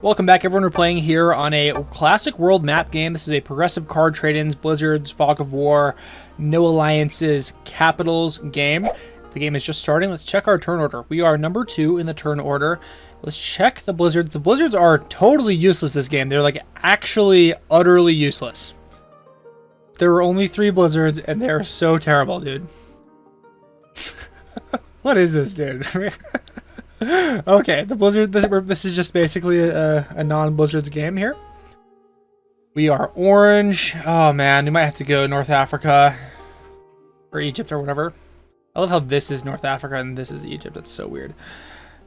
Welcome back, everyone. We're playing here on a classic world map game. This is a progressive card trade-ins, Blizzard's, Fog of War, No Alliances, Capitals game. The game is just starting. Let's check our turn order. We are number 2 in the turn order. Let's check the Blizzards. The Blizzards are totally useless this game. They're like actually utterly useless. There were only 3 Blizzards and they're so terrible, dude. What is this, dude? Okay, the Blizzard. This is just basically a non-Blizzards game here. We are orange. Oh man, we might have to go North Africa or Egypt or whatever. I love how this is North Africa and this is Egypt. That's so weird.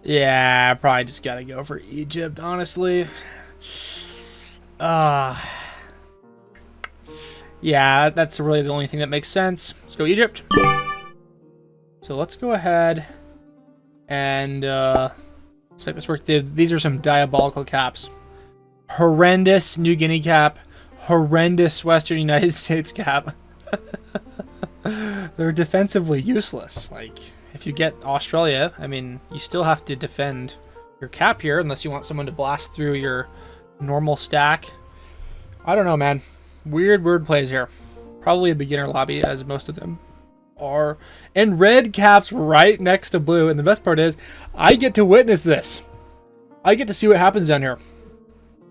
Yeah, I probably just gotta go for Egypt, honestly. Yeah, that's really the only thing that makes sense. Let's go Egypt. So let's go ahead and let's make this work. These are some diabolical caps. Horrendous New Guinea cap. Horrendous Western United States cap. They're defensively useless. Like, if you get Australia, I mean, you still have to defend your cap here unless you want someone to blast through your normal stack. I don't know, man. Weird plays here. Probably a beginner lobby, as most of them are. And red caps right next to blue. And the best part is, I get to witness this. I get to see what happens down here.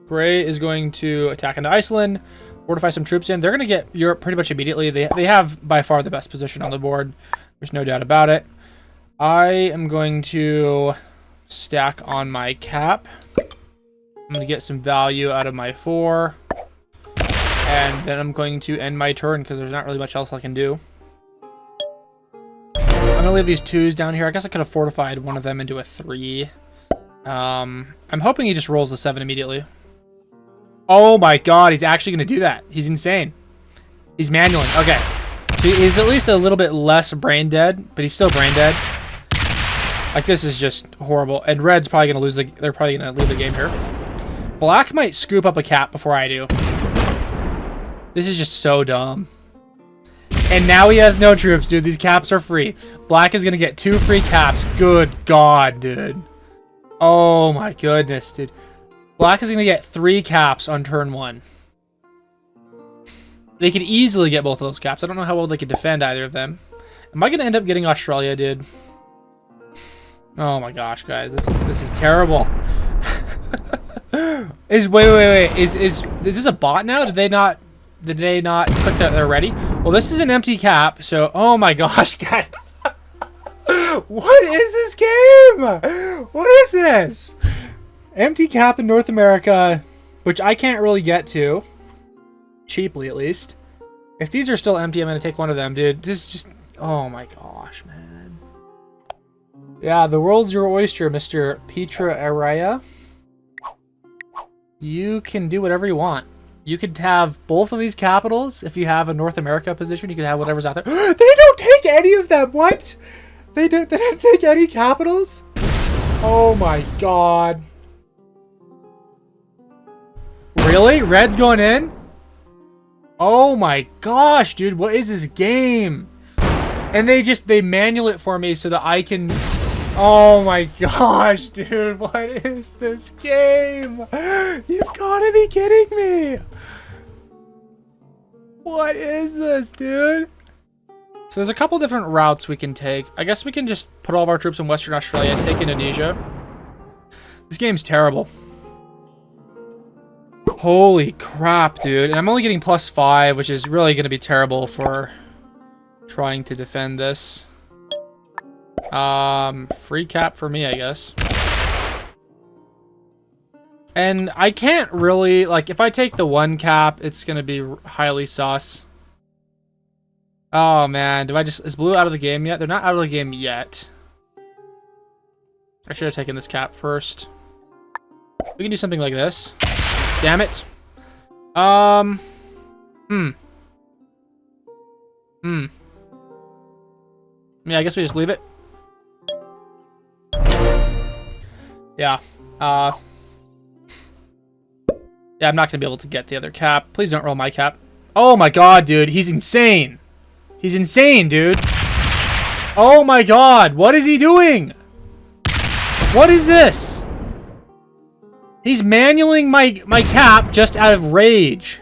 Gray is going to attack into Iceland, fortify some troops in. They're going to get Europe pretty much immediately. They have by far the best position on the board. There's no doubt about it. I am going to stack on my cap. I'm going to get some value out of my 4. And then I'm going to end my turn because there's not really much else I can do. I'm gonna leave these 2s down here. I guess I could have fortified one of them into a 3. I'm hoping he just rolls the 7 immediately. Oh my god, he's actually gonna do that. He's insane. He's manualing. Okay. He's at least a little bit less brain dead, but he's still brain dead. Like, this is just horrible. And red's probably gonna lose they're probably gonna leave the game here. Black might scoop up a cap before I do. This is just so dumb. And now he has no troops, dude. These caps are free. Black is going to get 2 free caps. Good God, dude. Oh my goodness, dude. Black is going to get 3 caps on turn 1. They could easily get both of those caps. I don't know how well they could defend either of them. Am I going to end up getting Australia, dude? Oh my gosh, guys. This is terrible. Wait. Is this a bot now? Did they not click that they're ready? Well, this is an empty cap, so oh my gosh, guys. What is this game? What is this? Empty cap in North America, which I can't really get to. Cheaply, at least. If these are still empty, I'm going to take one of them, dude. This is just... Oh my gosh, man. Yeah, the world's your oyster, Mr. Petra Araya. You can do whatever you want. You could have both of these capitals. If you have a North America position, you could have whatever's out there. They don't take any of them. What? They don't take any capitals? Oh my god. Really? Red's going in? Oh my gosh, dude. What is this game? And they manual it for me so that I can... Oh my gosh, dude, what is this game? You've got to be kidding me. What is this, dude? So there's a couple different routes we can take. I guess we can just put all of our troops in Western Australia and take Indonesia. This game's terrible. Holy crap, dude. And I'm only getting +5, which is really going to be terrible for trying to defend this. Free cap for me, I guess. And I can't really, like, if I take the 1 cap, it's gonna be highly sus. Oh man, is blue out of the game yet? They're not out of the game yet. I should have taken this cap first. We can do something like this. Damn it. Yeah, I guess we just leave it. Yeah. Yeah, I'm not going to be able to get the other cap. Please don't roll my cap. Oh my god, dude. He's insane. He's insane, dude. Oh my god. What is he doing? What is this? He's manualing my cap just out of rage.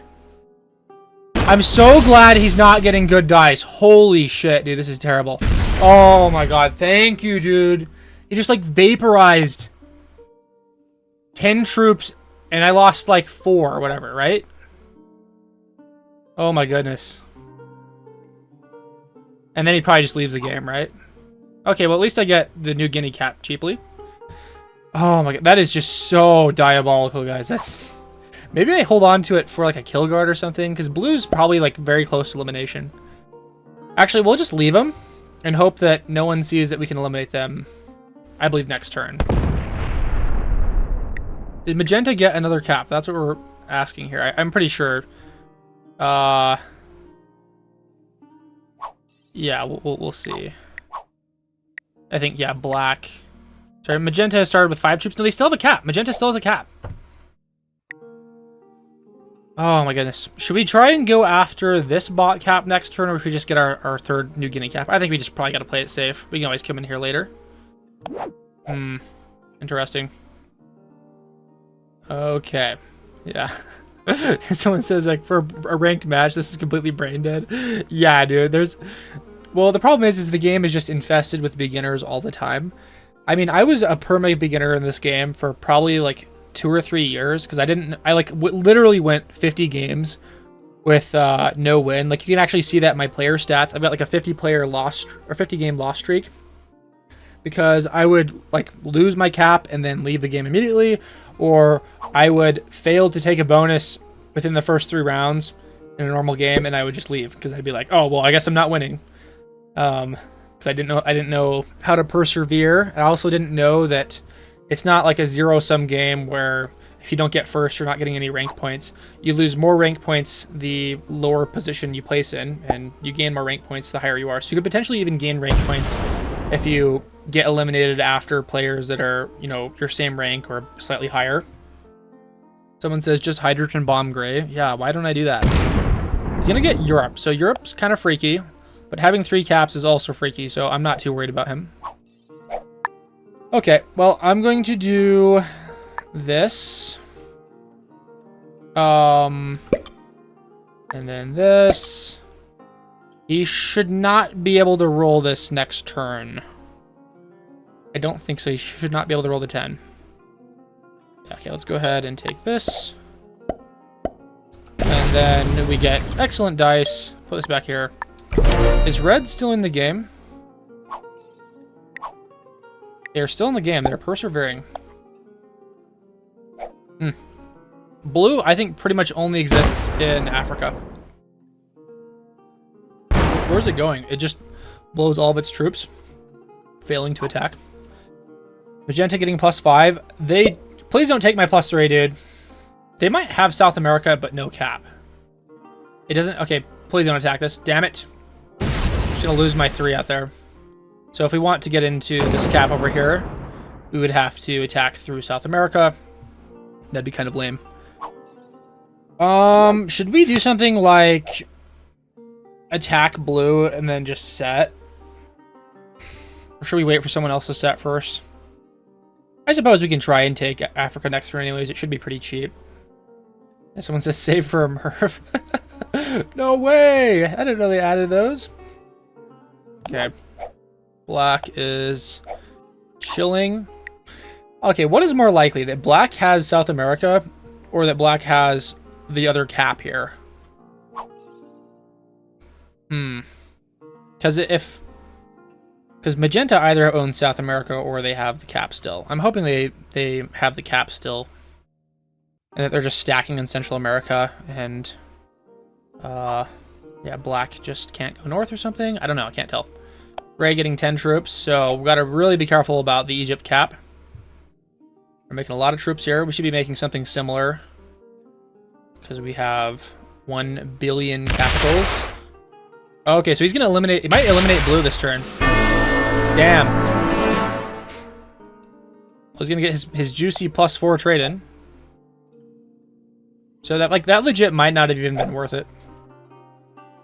I'm so glad he's not getting good dice. Holy shit, dude. This is terrible. Oh my god. Thank you, dude. He just, like, vaporized 10 troops, and I lost, like, 4 or whatever, right? Oh my goodness. And then he probably just leaves the game, right? Okay, well, at least I get the New Guinea cap cheaply. Oh my god, that is just so diabolical, guys. That's... Maybe I hold on to it for, like, a kill guard or something, because blue's probably, like, very close to elimination. Actually, we'll just leave them and hope that no one sees that we can eliminate them, I believe, next turn. Did Magenta get another cap? That's what we're asking here. I'm pretty sure. Yeah, we'll see. I think, yeah, black. Sorry, Magenta has started with 5 troops. No, they still have a cap. Magenta still has a cap. Oh my goodness. Should we try and go after this bot cap next turn, or if we just get our third New Guinea cap? I think we just probably got to play it safe. We can always come in here later. Interesting. Okay. Yeah. Someone says, like, for a ranked match, this is completely brain dead. Yeah, dude. Well, the problem is the game is just infested with beginners all the time. I mean, I was a perma beginner in this game for probably, like, 2 or 3 years, because I literally went 50 games with no win. Like, you can actually see that in my player stats. I've got like a 50 game loss streak, because I would, like, lose my cap and then leave the game immediately, or I would fail to take a bonus within the first 3 rounds in a normal game, and I would just leave because I'd be like, oh well, I guess I'm not winning, because I didn't know how to persevere. I also didn't know that it's not like a zero-sum game where if you don't get first, you're not getting any rank points. You lose more rank points the lower position you place in, and you gain more rank points the higher you are. So you could potentially even gain rank points if you get eliminated after players that are, you know, your same rank or slightly higher. Someone says just hydrogen bomb gray. Yeah, why don't I do that? He's gonna get Europe. So Europe's kind of freaky, but having 3 caps is also freaky, so I'm not too worried about him. Okay, well, I'm going to do this. And then this. He should not be able to roll this next turn. I don't think so. He should not be able to roll the 10. Okay, let's go ahead and take this. And then we get excellent dice. Put this back here. Is red still in the game? They're still in the game. They're persevering. Blue, I think, pretty much only exists in Africa. Where's it going? It just blows all of its troops, failing to attack. Magenta getting +5. Please don't take my +3, dude. They might have South America, but no cap. It doesn't... Okay, please don't attack this. Damn it. I'm just going to lose my 3 out there. So if we want to get into this cap over here, we would have to attack through South America. That'd be kind of lame. Should we do something like attack blue and then just set? Or should we wait for someone else to set first? I suppose we can try and take Africa next turn anyways. It should be pretty cheap. And someone says save for a Merv. No way! I didn't know they added those. Okay. Black is chilling. Okay, what is more likely? That black has South America, or that black has the other cap here? Because Magenta either owns South America or they have the cap still. I'm hoping they have the cap still, and that they're just stacking in Central America, and yeah, black just can't go north or something. I don't know. I can't tell. Gray getting 10 troops, so we've got to really be careful about the Egypt cap. We're making a lot of troops here. We should be making something similar, because we have 1 billion capitals. Okay, so he's going to eliminate... He might eliminate blue this turn. Damn. Well, he's going to get his juicy +4 trade in. So that legit might not have even been worth it.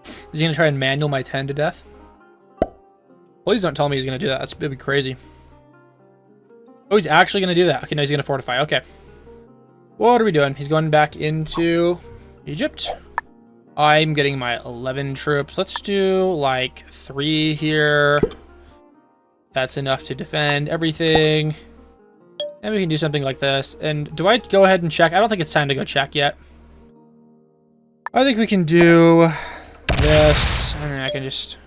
Is he going to try and manual my 10 to death? Please don't tell me he's going to do that. That'd be crazy. Oh, he's actually going to do that. Okay, no, he's going to fortify. Okay. What are we doing? He's going back into Egypt. I'm getting my 11 troops. Let's do like 3 here. That's enough to defend everything. And we can do something like this. And do I go ahead and check? I don't think it's time to go check yet. I think we can do this. And then I can just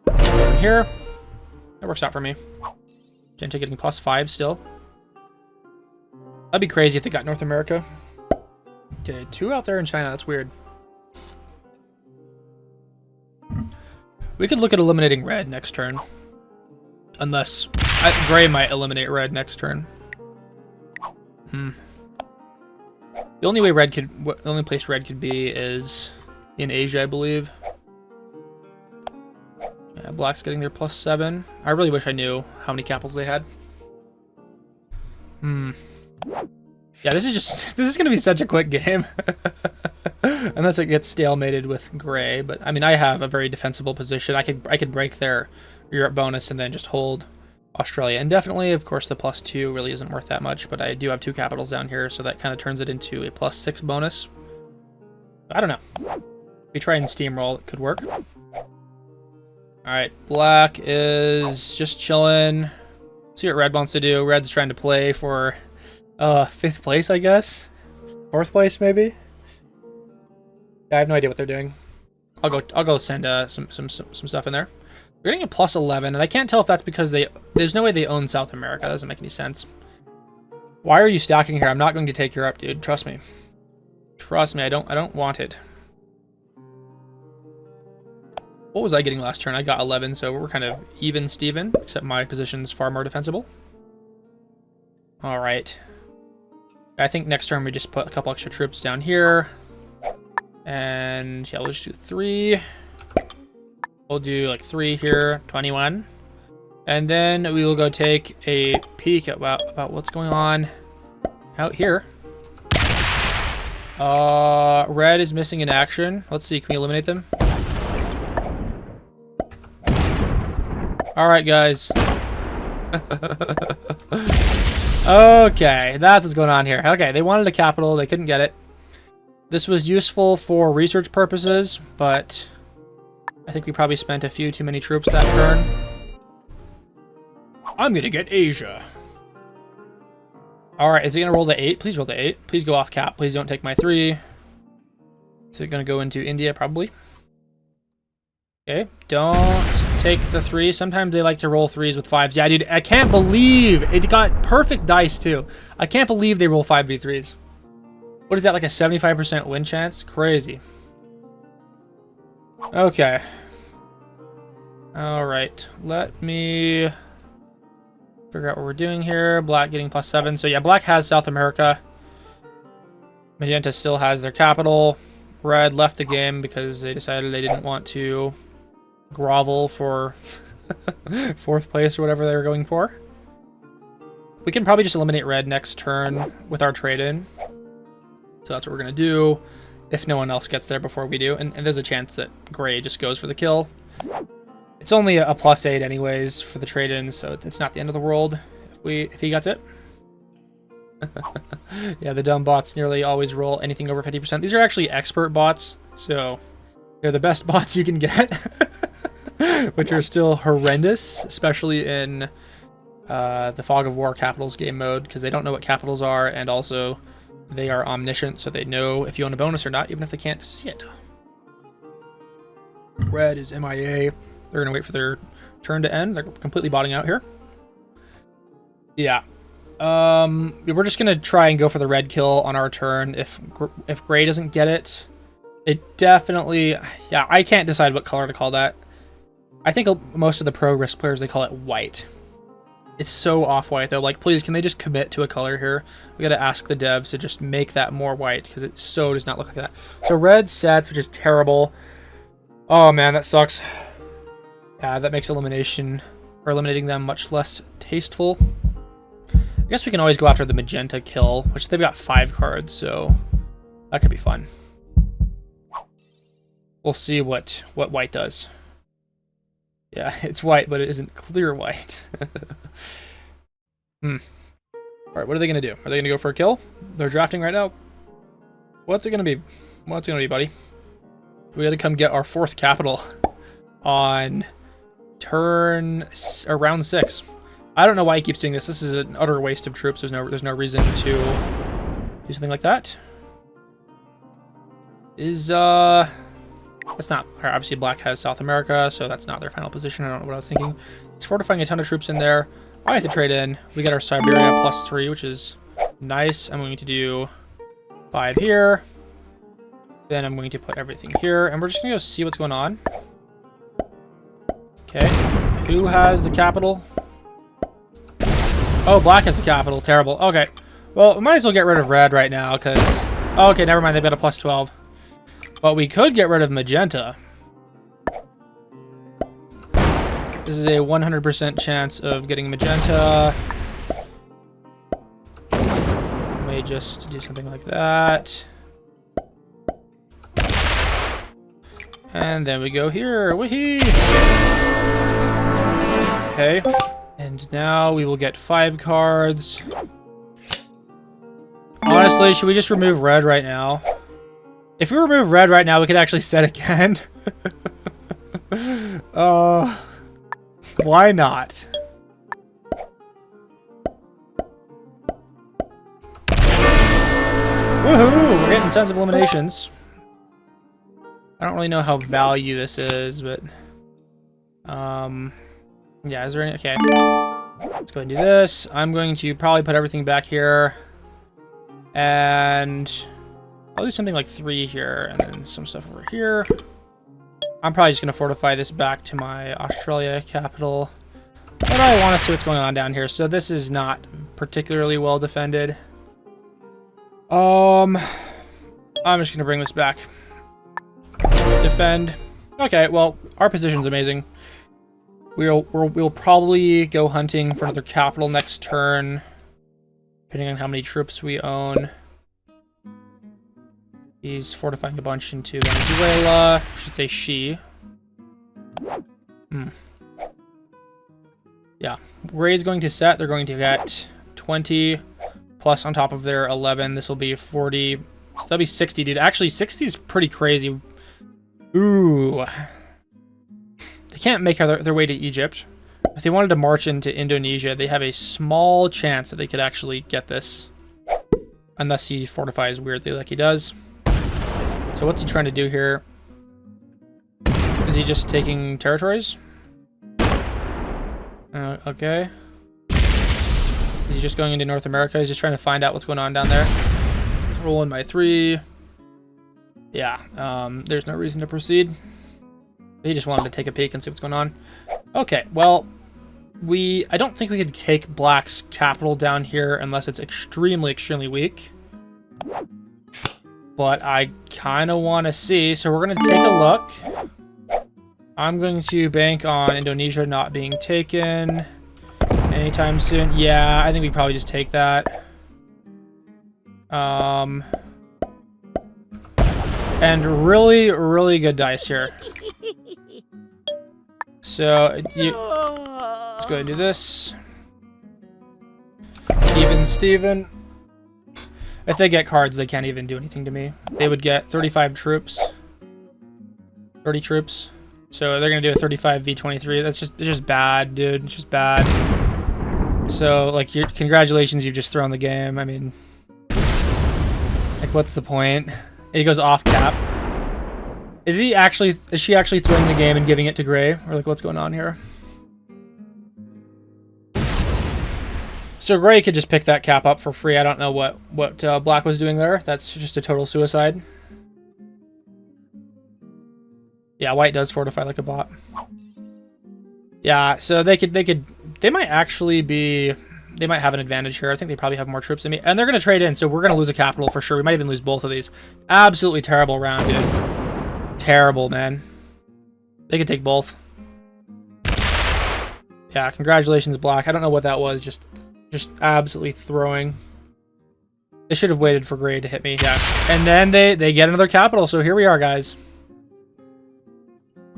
go in here. That works out for me. Genta getting +5 still. That'd be crazy if they got North America. Okay, 2 out there in China. That's weird. We could look at eliminating red next turn. Unless gray might eliminate red next turn. The only way the only place red could be is in Asia, I believe. Yeah, black's getting their +7. I really wish I knew how many capitals they had. Yeah, this is gonna be such a quick game. Unless it gets stalemated with gray, but I mean I have a very defensible position. I could break their Europe bonus and then just hold Australia indefinitely. Of course the +2 really isn't worth that much, but I do have 2 capitals down here, so that kind of turns it into a +6 bonus. I don't know. If we try and steamroll, it could work. Alright, black is just chilling. See what red wants to do. Red's trying to play for 5th place, I guess. 4th place, maybe. Yeah, I have no idea what they're doing. I'll go send some stuff in there. We're getting a +11, and I can't tell if that's because there's no way they own South America. That doesn't make any sense. Why are you stacking here? I'm not going to take Europe, dude. Trust me. Trust me. I don't want it. What was I getting last turn? I got 11, so we're kind of even Steven, except my position's far more defensible. All right. I think next turn we just put a couple extra troops down here. And yeah, we'll just do 3. We'll do like 3 here, 21. And then we will go take a peek at about what's going on out here. Red is missing in action. Let's see, can we eliminate them? All right, guys. Okay, that's what's going on here. Okay, they wanted a capital, they couldn't get it. This was useful for research purposes, but I think we probably spent a few too many troops that turn. I'm gonna get Asia. All right, is he gonna roll the 8? Please roll the 8. Please go off cap. Please don't take my 3. Is it gonna go into India? Probably. Okay, don't take the 3. Sometimes they like to roll 3s with 5s. Yeah, dude, I can't believe it got perfect dice too. I can't believe they roll 5v3s. What is that, like a 75% win chance? Crazy. Okay. All right, let me figure out what we're doing here. Black getting +7. So yeah, black has South America. Magenta still has their capital. Red left the game because they decided they didn't want to grovel for 4th place or whatever they were going for. We can probably just eliminate red next turn with our trade-in. So that's what we're going to do if no one else gets there before we do. And there's a chance that gray just goes for the kill. It's only a +8 anyways for the trade-in, so it's not the end of the world if he gets it. Yeah, the dumb bots nearly always roll anything over 50%. These are actually expert bots, so they're the best bots you can get. Which are still horrendous, especially in the Fog of War Capitals game mode, because they don't know what capitals are, and also they are omniscient, so they know if you own a bonus or not, even if they can't see it. Red is MIA. They're going to wait for their turn to end. They're completely botting out here. Yeah. We're just going to try and go for the red kill on our turn. If gray doesn't get it, it definitely... Yeah, I can't decide what color to call that. I think most of the pro risk players, they call it white. It's so off-white, though. Like, please, can they just commit to a color here? We got to ask the devs to just make that more white, because it so does not look like that. So red sets, which is terrible. Oh, man, that sucks. Yeah, that makes eliminating them much less tasteful. I guess we can always go after the magenta kill, which they've got 5 cards, so that could be fun. We'll see what white does. Yeah, it's white, but it isn't clear white. Or Alright, what are they going to do? Are they going to go for a kill? They're drafting right now. What's it going to be? What's it going to be, buddy? We got to come get our 4th capital on round 6. I don't know why he keeps doing this. This is an utter waste of troops. There's no reason to do something like that. That's not... Obviously, Black has South America, so that's not their final position. I don't know what I was thinking. He's fortifying a ton of troops in there. I have to trade in. We got our Siberia +3, which is nice. I'm going to do 5 here. Then I'm going to put everything here, and we're just going to go see what's going on. Okay. Who has the capital? Oh, Black has the capital. Terrible. Okay. Well, we might as well get rid of Red right now, because... Oh, okay, never mind. They've got a +12. But we could get rid of Magenta. This is a 100% chance of getting Magenta. May just do something like that. And then we go here. Woohoo! Okay. And now we will get 5 cards. Honestly, should we just remove Red right now? If we remove Red right now, we could actually set again. Why not? Woohoo! We're getting tons of eliminations. I don't really know how value this is, but... yeah, is there any... Okay. Let's go ahead and do this. I'm going to probably put everything back here. And... I'll do something like 3 here, and then some stuff over here. I'm probably just going to fortify this back to my Australia capital. But I want to see what's going on down here. So this is not particularly well defended. I'm just going to bring this back. Defend. Okay, well, our position's amazing. We'll probably go hunting for another capital next turn, depending on how many troops we own. He's fortifying a bunch into Venezuela. I should say she. Yeah. Gray's going to set. They're going to get 20 plus on top of their 11. This will be 40. So that'll be 60, dude. Actually, 60 is pretty crazy. Ooh. They can't make their way to Egypt. If they wanted to march into Indonesia, they have a small chance that they could actually get this. Unless he fortifies weirdly like he does. So what's he trying to do here? Is he just taking territories? Okay. Is he just going into North America? He's just trying to find out what's going on down there. Rolling by 3. Yeah, there's no reason to proceed. He just wanted to take a peek and see what's going on. Okay, well, I don't think we could take Black's capital down here unless it's extremely, extremely weak. But I kind of want to see, so we're going to take a look. I'm going to bank on Indonesia not being taken anytime soon. Yeah, I think we probably just take that. And really, really good dice here. So, let's go ahead and do this. Even Steven. If they get cards, they can't even do anything to me. They would get 35 troops. 30 troops. So they're going to do a 35 V23. It's just bad, dude. It's just bad. So, like, congratulations, you've just thrown the game. I mean, like, what's the point? He goes off cap. Is she actually throwing the game and giving it to Gray? Or, like, what's going on here? So Gray could just pick that cap up for free. I don't know what Black was doing there. That's just a total suicide. Yeah, White does fortify like a bot. Yeah, so they might actually be... They might have an advantage here. I think they probably have more troops than me. And they're going to trade in, so we're going to lose a capital for sure. We might even lose both of these. Absolutely terrible round, dude. Terrible, man. They could take both. Yeah, congratulations, Black. I don't know what that was. Just absolutely throwing. They should have waited for Gray to hit me. Yeah. And then they get another capital, so here we are, guys.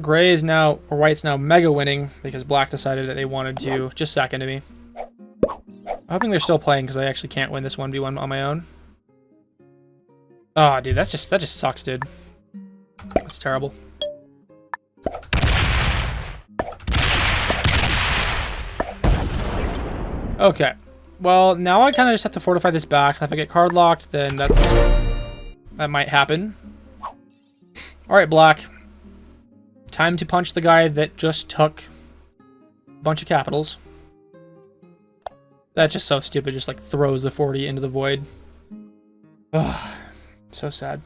Gray is now, or White's now mega winning because Black decided that they wanted to just sack into me. I'm hoping they're still playing because I actually can't win this 1v1 on my own. Oh, dude, that just sucks, dude. That's terrible. Okay. Well, now I kind of just have to fortify this back, and if I get card locked, then that might happen. All right, black. Time to punch the guy that just took a bunch of capitals. That's just so stupid. Just like throws the 40 into the void. Ugh, so sad.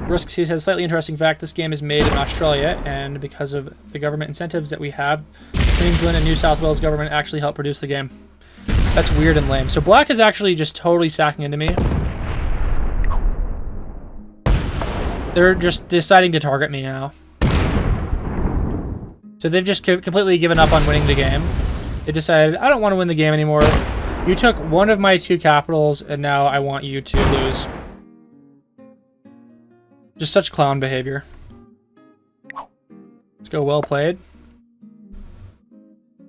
Risk C says, slightly interesting fact, this game is made in Australia, and because of the government incentives that we have, Queensland and New South Wales government actually helped produce the game. That's weird and lame. So black is actually just totally sacking into me. They're just deciding to target me now. So they've just completely given up on winning the game. They decided, I don't want to win the game anymore. You took one of my 2 capitals, and now I want you to lose. Just such clown behavior. Let's go, well played.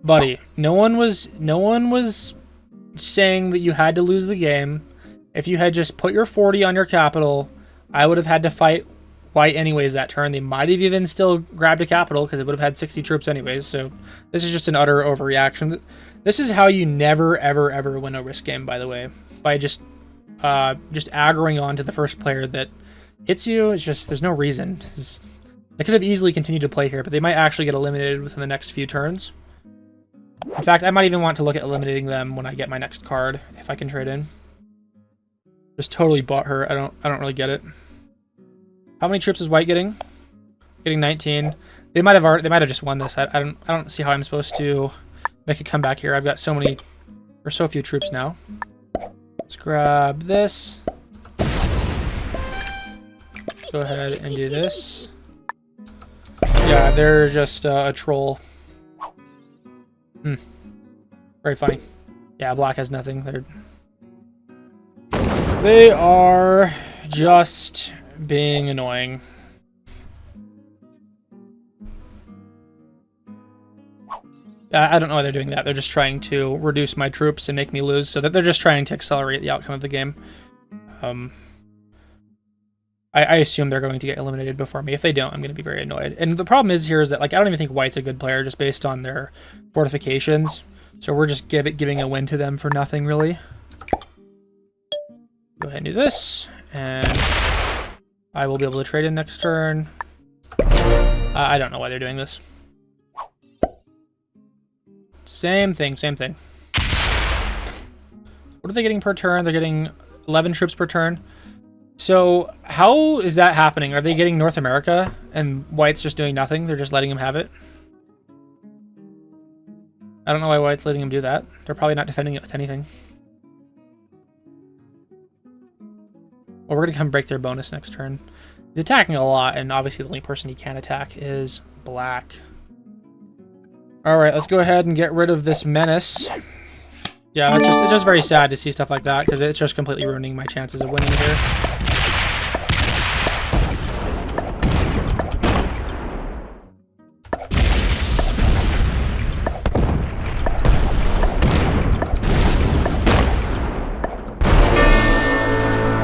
Buddy, no one was saying that you had to lose the game. If you had just put your 40 on your capital, I would have had to fight white anyways that turn. They might have even still grabbed a capital because it would have had 60 troops anyways. So this is just an utter overreaction. This is how you never, ever, ever win a risk game, by the way. By just aggroing on to the first player that hits you. It's just, there's no reason. They could have easily continued to play here, but they might actually get eliminated within the next few turns. In fact, I might even want to look at eliminating them when I get my next card, if I can trade in. Just totally bought her. I don't really get it. How many troops is white getting? Getting 19. They might have just won this. I don't see how I'm supposed to make a comeback here. I've got so few troops now. Let's grab this. Go ahead and do this. Yeah, they're just a troll. Very funny. Yeah, black has nothing. They are just being annoying. I don't know why they're doing that. They're just trying to reduce my troops and make me lose, so that they're just trying to accelerate the outcome of the game. I assume they're going to get eliminated before me. If they don't, I'm going to be very annoyed. And the problem is here is that, like, I don't even think white's a good player just based on their fortifications. So we're just giving a win to them for nothing, really. Go ahead and do this, and I will be able to trade in next turn. I don't know why they're doing this. Same thing, same thing. What are they getting per turn? They're getting 11 troops per turn. So how is that happening? Are they getting North America and white's just doing nothing? They're just letting him have it? I don't know why white's letting him do that. They're probably not defending it with anything. Well, we're going to come break their bonus next turn. He's attacking a lot, and obviously the only person he can attack is black. Alright, let's go ahead and get rid of this menace. Yeah, it's just very sad to see stuff like that, because it's just completely ruining my chances of winning here.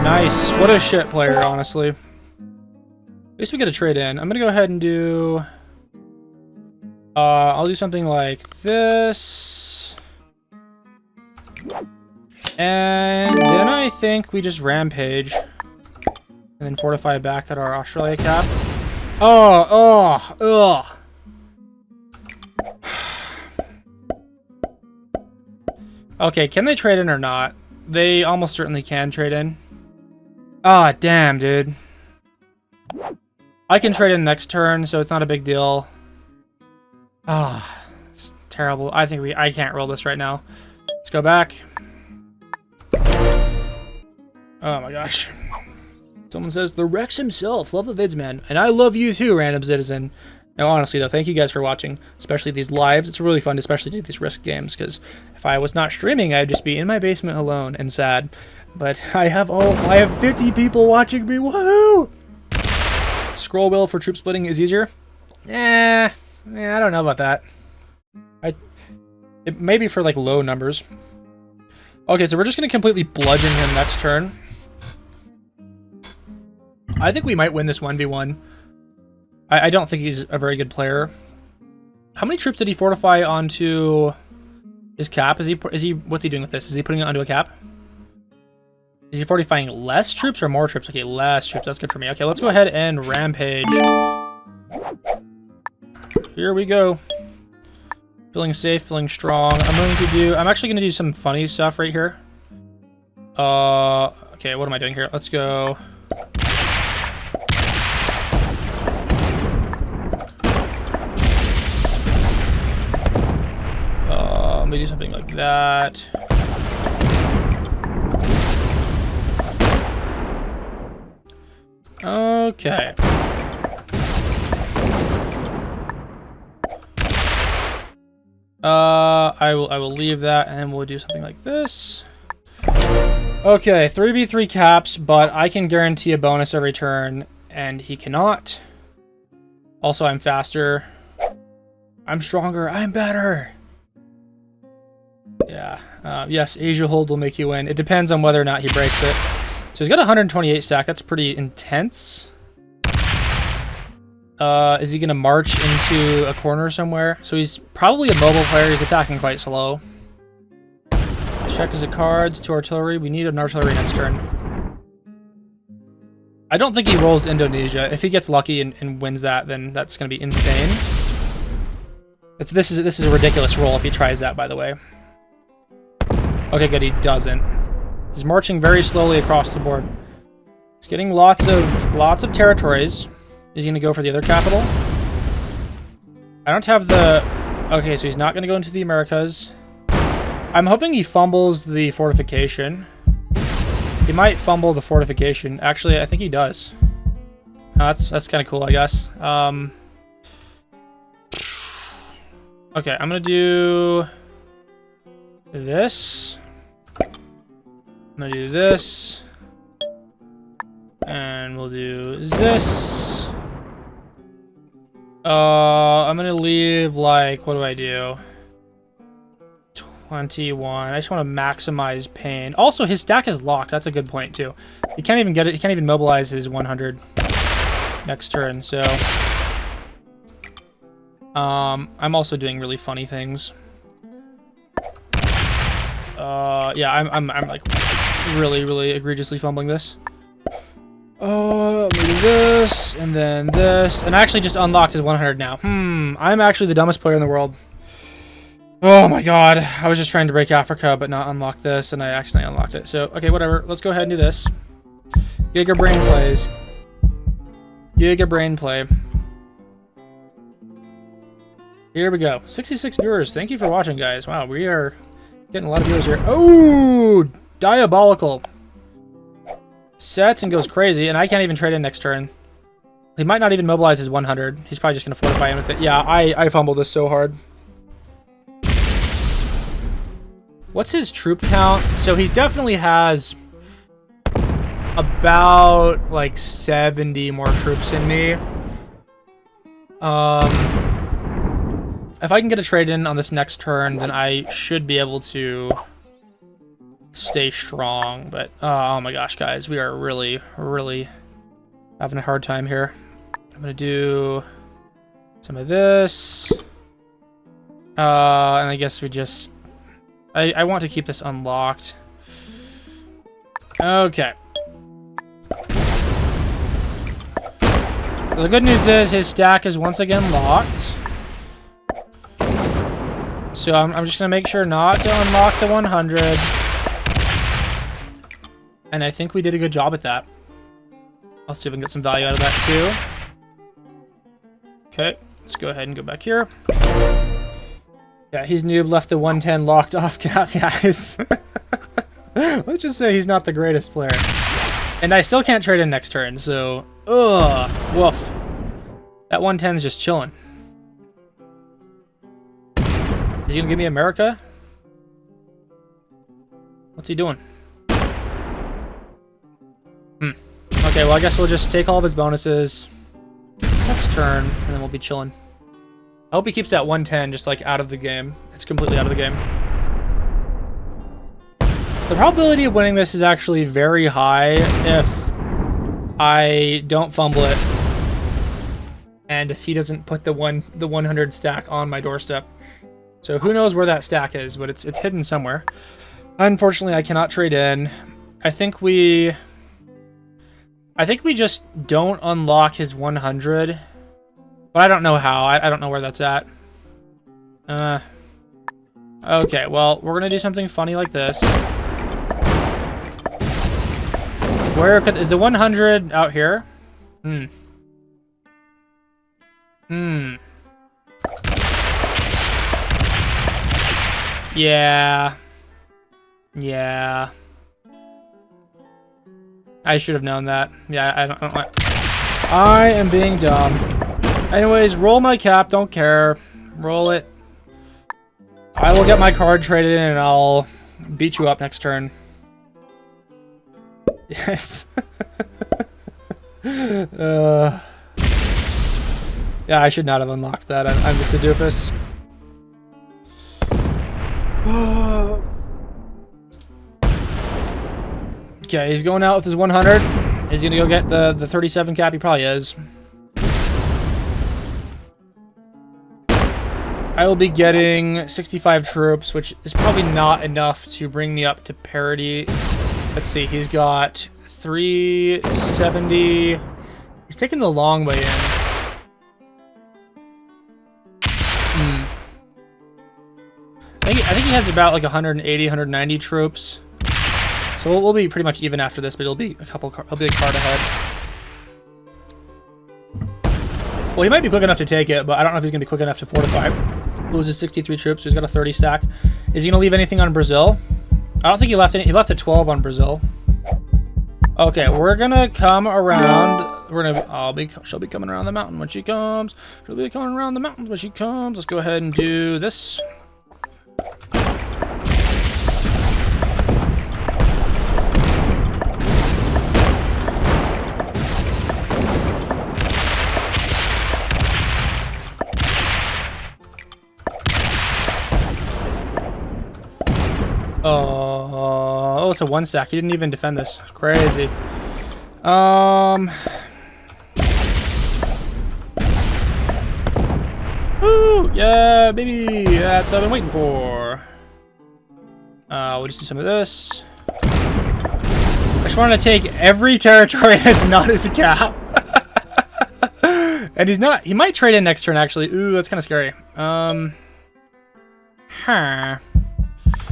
Nice. What a shit player, honestly. At least we get a trade in. I'm going to go ahead and do... I'll do something like this. And then I think we just rampage. And then fortify back at our Australia cap. Okay, can they trade in or not? They almost certainly can trade in. Ah, damn, dude. I can trade in next turn, so it's not a big deal. Ah, it's terrible. I can't roll this right now. Let's go back. Oh my gosh. Someone says, the Rex himself, love the vids, man. And I love you too, random citizen. No, honestly though, thank you guys for watching, especially these lives. It's really fun to especially do these risk games, because if I was not streaming, I'd just be in my basement alone and sad. But I have 50 people watching me, woohoo! Scroll wheel for troop splitting is easier? I don't know about that. It may be for like low numbers. Okay, so we're just going to completely bludgeon him next turn. I think we might win this 1v1. I don't think he's a very good player. How many troops did he fortify onto his cap? Is he what's he doing with this? Is he putting it onto a cap? Is he fortifying less troops or more troops? Okay, less troops. That's good for me. Okay, let's go ahead and rampage. Here we go. Feeling safe, feeling strong. I'm actually going to do some funny stuff right here. Okay, what am I doing here? Let's go. Let me do something like that. Okay. I will leave that and we'll do something like this. Okay, 3v3 caps, but I can guarantee a bonus every turn and he cannot. Also, I'm faster. I'm stronger. I'm better. Yeah. Yes, Asia hold will make you win. It depends on whether or not he breaks it. So he's got 128 stack. That's pretty intense. Is he going to march into a corner somewhere? So he's probably a mobile player. He's attacking quite slow. Check his cards to artillery. We need an artillery next turn. I don't think he rolls Indonesia. If he gets lucky and wins that, then that's going to be insane. This is a ridiculous roll if he tries that, by the way. Okay, good. He doesn't. He's marching very slowly across the board. He's getting lots of territories. Is he going to go for the other capital? I don't have the... Okay, so he's not going to go into the Americas. I'm hoping he fumbles the fortification. He might fumble the fortification. Actually, I think he does. That's kind of cool, I guess. Okay, I'm going to do this. I'm going to do this. And we'll do this. I'm going to leave, like, what do I do? 21. I just want to maximize pain. Also, his stack is locked. That's a good point, too. He can't even get it. He can't even mobilize his 100 next turn, so... I'm also doing really funny things. Yeah, I'm like really egregiously fumbling this. Let me do this, and then this, and I actually just unlocked his 100 now. I'm actually the dumbest player in the world. Oh my god, I was just trying to break Africa, but not unlock this, and I accidentally unlocked it. So, okay, whatever. Let's go ahead and do this. Giga Brain plays. Giga Brain play. Here we go. 66 viewers. Thank you for watching, guys. Wow, we are getting a lot of viewers here. Oh, diabolical. Sets and goes crazy, and I can't even trade in next turn. He might not even mobilize his 100. He's probably just going to fortify him with it. Yeah, I fumbled this so hard. What's his troop count? So he definitely has about, like, 70 more troops than me. If I can get a trade in on this next turn, then I should be able to stay strong. But, oh my gosh, guys, we are really having a hard time here. I'm going to do some of this. And I guess we just... I want to keep this unlocked. Okay. The good news is his stack is once again locked. So I'm just going to make sure not to unlock the 100. And I think we did a good job at that. I'll see if we can get some value out of that too. Okay, let's go ahead and go back here. Yeah, he's noob, left the 110 locked off cap, guys. Let's just say he's not the greatest player. And I still can't trade in next turn, so... Ugh, woof. That 110's just chilling. Is he gonna give me America? What's he doing? Okay, well, I guess we'll just take all of his bonuses next turn, and then we'll be chilling. I hope he keeps that 110 just, like, out of the game. It's completely out of the game. The probability of winning this is actually very high if I don't fumble it. And if he doesn't put the 100 stack on my doorstep. So who knows where that stack is, but it's hidden somewhere. Unfortunately, I cannot trade in. I think we just don't unlock his 100. But I don't know how. I don't know where that's at. Okay, well, we're gonna do something funny like this. Where is the 100 out here? Yeah. I should have known that. Yeah, I don't I am being dumb. Anyways, roll my cap. Don't care. Roll it. I will get my card traded in and I'll beat you up next turn. Yes. Yeah, I should not have unlocked that. I'm just a doofus. Okay, he's going out with his 100. Is he gonna go get the 37 cap? He probably is. I will be getting 65 troops, which is probably not enough to bring me up to parity. Let's see, he's got 370. He's taking the long way in. I think he has about like 180, 190 troops. So we'll be pretty much even after this, but he'll be a card ahead. Well, he might be quick enough to take it, but I don't know if he's gonna be quick enough to fortify. Loses 63 troops, so he's got a 30 stack. Is he gonna leave anything on Brazil? I don't think he left any. He left a 12 on Brazil. Okay, we're gonna come around. She'll be coming around the mountain when she comes. She'll be coming around the mountains when she comes. Let's go ahead and do this. Oh, it's a 1 stack. He didn't even defend this. Crazy. Woo! Yeah, baby! That's what I've been waiting for. We'll just do some of this. I just want to take every territory that's not his cap. And he's not. He might trade in next turn, actually. Ooh, that's kind of scary.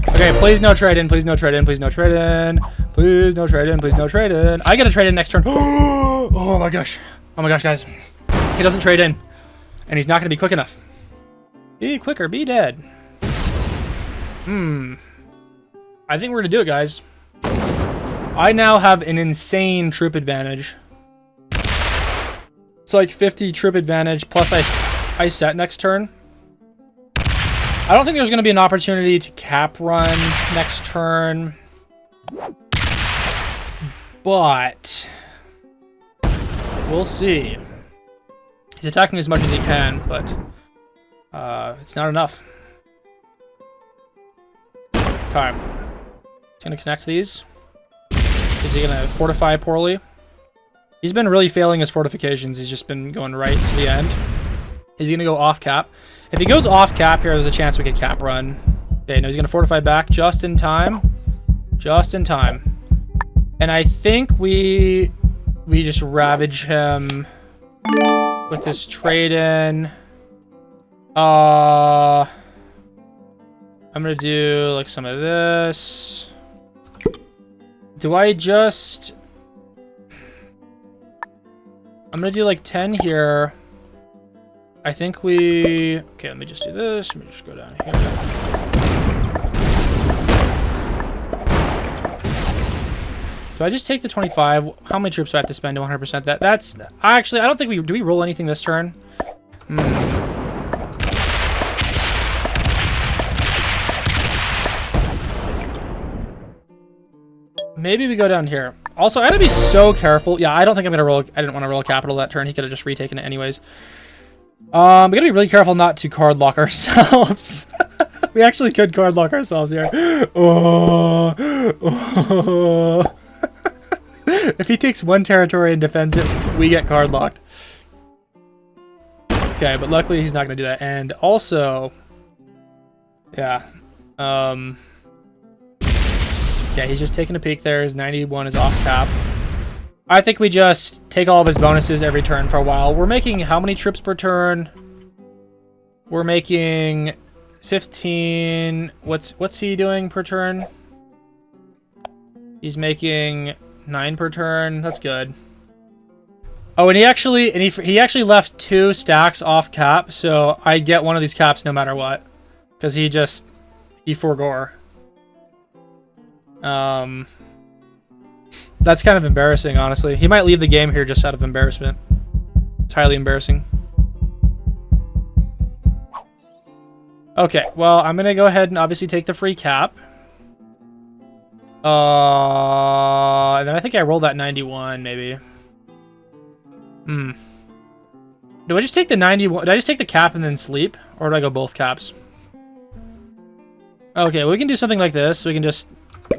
Okay, please no trade in, please no trade in, please no trade in. Please no trade in, please no trade in. I gotta trade in next turn. Oh my gosh. Oh my gosh, guys. He doesn't trade in. And he's not gonna be quick enough. Be quicker, be dead. I think we're gonna do it, guys. I now have an insane troop advantage. It's like 50 troop advantage, plus I set next turn. I don't think there's going to be an opportunity to cap run next turn. But we'll see. He's attacking as much as he can, but it's not enough. Okay. He's going to connect these. Is he going to fortify poorly? He's been really failing his fortifications. He's just been going right to the end. Is he going to go off cap? If he goes off cap here, there's a chance we could cap run. Okay, no, he's going to fortify back just in time. Just in time. And I think we just ravage him with this trade-in. I'm going to do like some of this. Do I just... I'm going to do like 10 here. I think we... Okay, let me just do this. Let me just go down here. Do I just take the 25? How many troops do I have to spend to 100% that? That's... Actually, I don't think we... Do we roll anything this turn? Maybe we go down here. Also, I gotta be so careful. Yeah, I don't think I'm gonna roll... I didn't want to roll a capital that turn. He could have just retaken it anyways. We gotta be really careful not to card lock ourselves. We actually could card lock ourselves here. Oh. Oh. If he takes one territory and defends it, we get card locked. Okay, but luckily he's not going to do that. And also, yeah. Okay, he's just taking a peek there. His 91 is off cap. I think we just take all of his bonuses every turn for a while. We're making how many troops per turn? We're making 15. What's he doing per turn? He's making 9 per turn. That's good. Oh, and he actually left 2 stacks off cap, so I get one of these caps no matter what, because he forgore. That's kind of embarrassing, honestly. He might leave the game here just out of embarrassment. It's highly embarrassing. Okay, well, I'm gonna go ahead and obviously take the free cap. And then I think I rolled that 91, maybe. Do I just take the 91? Did I just take the cap and then sleep? Or do I go both caps? Okay, we can do something like this. We can just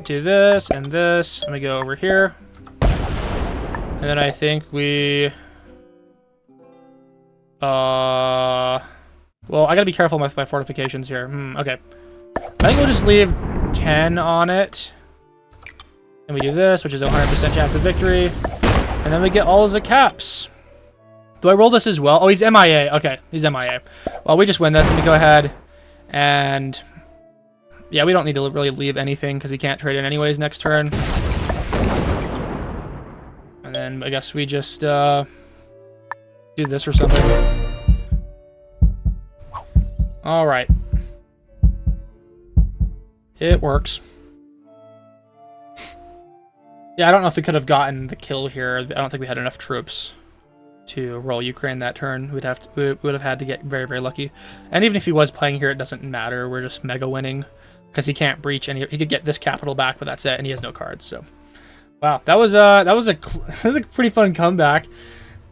do this and this. Let me go over here. And then I think we... well, I gotta be careful with my fortifications here. Okay. I think we'll just leave 10 on it. And we do this, which is a 100% chance of victory. And then we get all of the caps. Do I roll this as well? Oh, he's MIA. Okay, he's MIA. Well, we just win this. Let me go ahead and... Yeah, we don't need to really leave anything because he can't trade it anyways next turn. And then I guess we just do this or something. All right. It works. Yeah, I don't know if we could have gotten the kill here. I don't think we had enough troops to roll Ukraine that turn. We would have had to get very, very lucky. And even if he was playing here, it doesn't matter. We're just mega winning because he can't breach any. He could get this capital back, but that's it, and he has no cards. So, wow, that was a pretty fun comeback,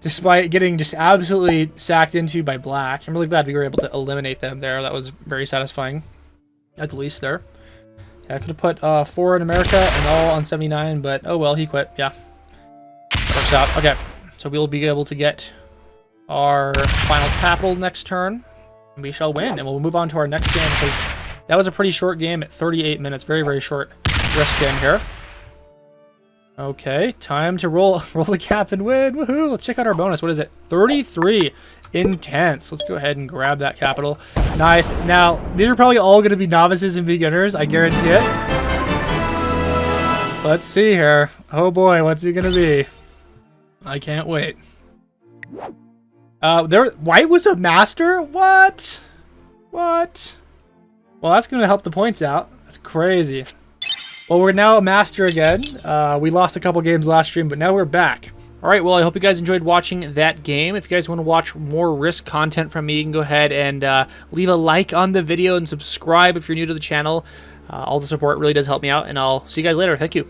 despite getting just absolutely sacked into by black. I'm really glad we were able to eliminate them there. That was very satisfying, at the least there. Yeah, I could have put 4 in America and all on 79, but oh well, he quit. Yeah, works out. Okay, so we'll be able to get our final capital next turn, and we shall win. And we'll move on to our next game because that was a pretty short game at 38 minutes. Very, very short risk game here. Okay, time to roll the cap and win. Woohoo! Let's check out our bonus. What is it? 33. Intense. Let's go ahead and grab that capital. Nice. Now, these are probably all going to be novices and beginners. I guarantee it. Let's see here. Oh boy, what's it going to be? I can't wait. White was a master? What? What? Well, that's going to help the points out. That's crazy. Well, we're now a master again. We lost a couple games last stream, but now we're back. All right, well, I hope you guys enjoyed watching that game. If you guys want to watch more Risk content from me, you can go ahead and leave a like on the video and subscribe if you're new to the channel. All the support really does help me out, and I'll see you guys later. Thank you.